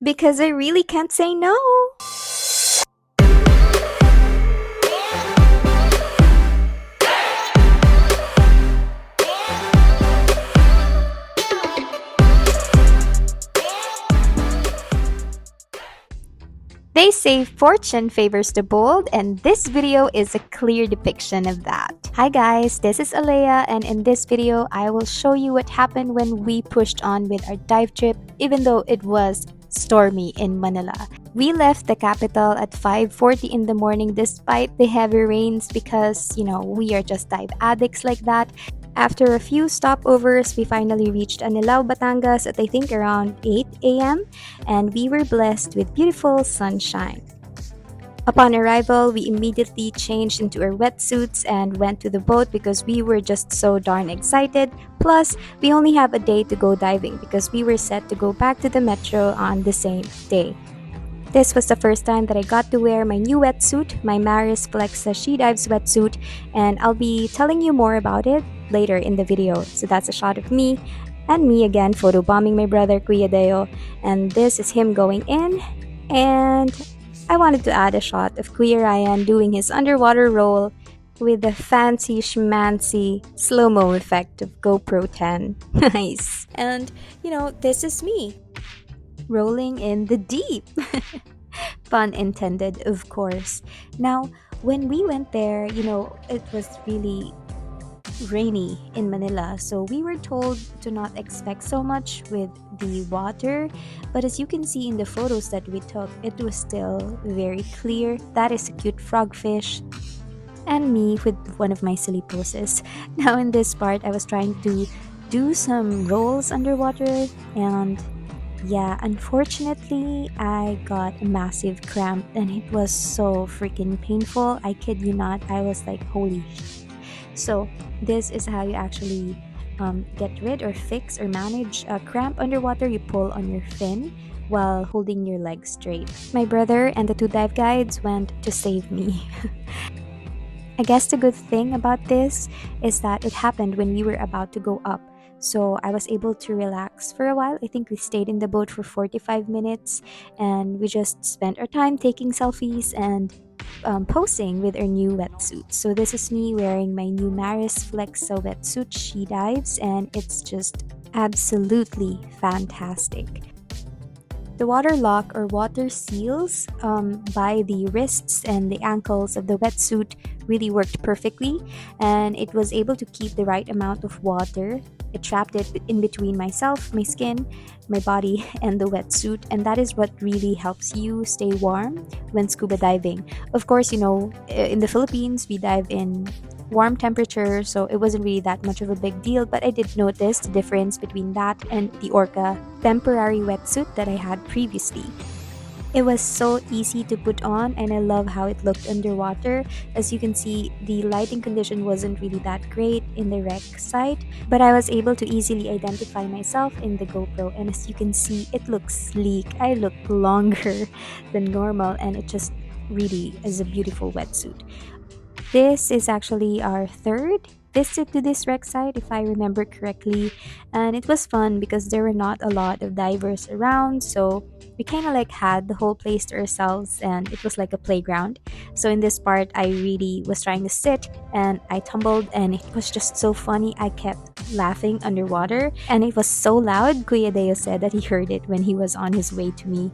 Because I really can't say no. They say fortune favors the bold, and this video is a clear depiction of that. Hi guys, this is Alea, and in this video, I will show you what happened when we pushed on with our dive trip, even though it was stormy in Manila. We left the capital at 5:40 in the morning despite the heavy rains because, we are just dive addicts like that. After a few stopovers, we finally reached Anilao, Batangas at I think around 8 a.m. and we were blessed with beautiful sunshine. Upon arrival, we immediately changed into our wetsuits and went to the boat because we were just so darn excited. Plus, we only have a day to go diving because we were set to go back to the metro on the same day. This was the first time that I got to wear my new wetsuit, my Mares Flexa She Dives wetsuit, and I'll be telling you more about it later in the video. So that's a shot of me and me again photobombing my brother Kuya Deo, and this is him going in, and I wanted to add a shot of Kuya Ryan doing his underwater roll with the fancy schmancy slow-mo effect of GoPro 10. Nice. And, this is me rolling in the deep. Pun intended, of course. Now, when we went there, it was really rainy in Manila, so we were told to not expect so much with the water. But as you can see in the photos that we took, it was still very clear. That is a cute frogfish. And me with one of my silly poses. Now, in this part, I was trying to do some rolls underwater, and yeah, unfortunately, I got a massive cramp and it was so freaking painful. I kid you not. I was like, holy sh. So, this is how you actually get rid or fix or manage a cramp underwater. You pull on your fin while holding your legs straight. My brother and the two dive guides went to save me. I guess the good thing about this is that it happened when we were about to go up. So I was able to relax for a while. I think we stayed in the boat for 45 minutes and we just spent our time taking selfies and posing with our new wetsuits. So this is me wearing my new Mares Flexa wetsuit She Dives, and it's just absolutely fantastic. The water lock or water seals by the wrists and the ankles of the wetsuit really worked perfectly, and it was able to keep the right amount of water. It trapped it in between myself, my skin, my body, and the wetsuit, and that is what really helps you stay warm when scuba diving. Of course, in the Philippines, we dive in warm temperature, so it wasn't really that much of a big deal, but I did notice the difference between that and the Orca temporary wetsuit that I had previously. It was so easy to put on, and I love how it looked underwater. As you can see, the lighting condition wasn't really that great in the wreck site, but I was able to easily identify myself in the GoPro, and as you can see, it looks sleek. I look longer than normal, and it just really is a beautiful wetsuit. This is actually our third visit to this wreck site, if I remember correctly, and it was fun because there were not a lot of divers around, so we kind of like had the whole place to ourselves, and it was like a playground. So in this part, I really was trying to sit, and I tumbled, and it was just so funny. I kept laughing underwater, and it was so loud. Kuya Deo said that he heard it when he was on his way to me.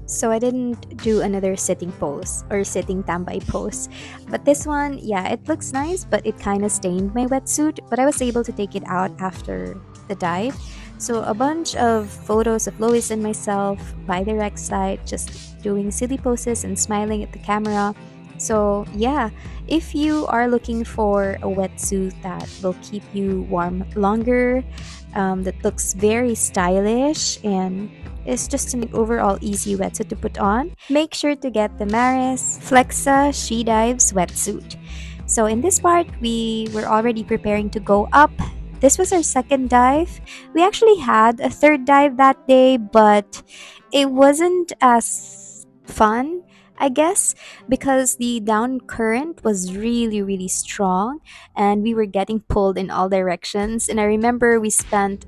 So I didn't do another sitting pose or sitting tambay pose. But this one, yeah, it looks nice, but it kind of stained my wetsuit. But I was able to take it out after the dive. So a bunch of photos of Lois and myself by the wreck site, just doing silly poses and smiling at the camera. So yeah, if you are looking for a wetsuit that will keep you warm longer, that looks very stylish and is just an overall easy wetsuit to put on, make sure to get the Mares Flexa She Dives wetsuit. So in this part, we were already preparing to go up. This was our second dive. We actually had a third dive that day, but it wasn't as fun, I guess, because the down current was really, really strong and we were getting pulled in all directions. And I remember we spent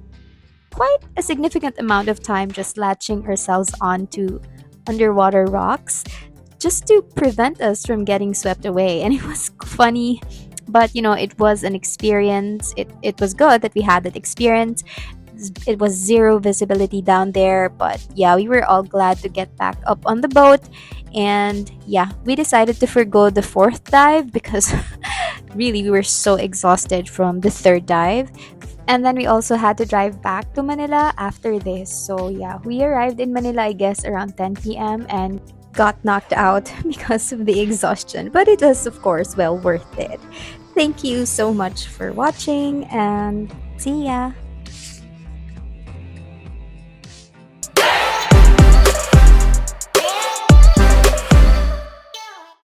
quite a significant amount of time just latching ourselves onto underwater rocks just to prevent us from getting swept away. And it was funny, but it was an experience. It was good that we had that experience. It was zero visibility down there, but yeah, we were all glad to get back up on the boat. And yeah, we decided to forgo the fourth dive because really we were so exhausted from the third dive. And then we also had to drive back to Manila after this. So yeah, we arrived in Manila, I guess, around 10 p.m. and got knocked out because of the exhaustion. But it was, of course, well worth it. Thank you so much for watching and see ya!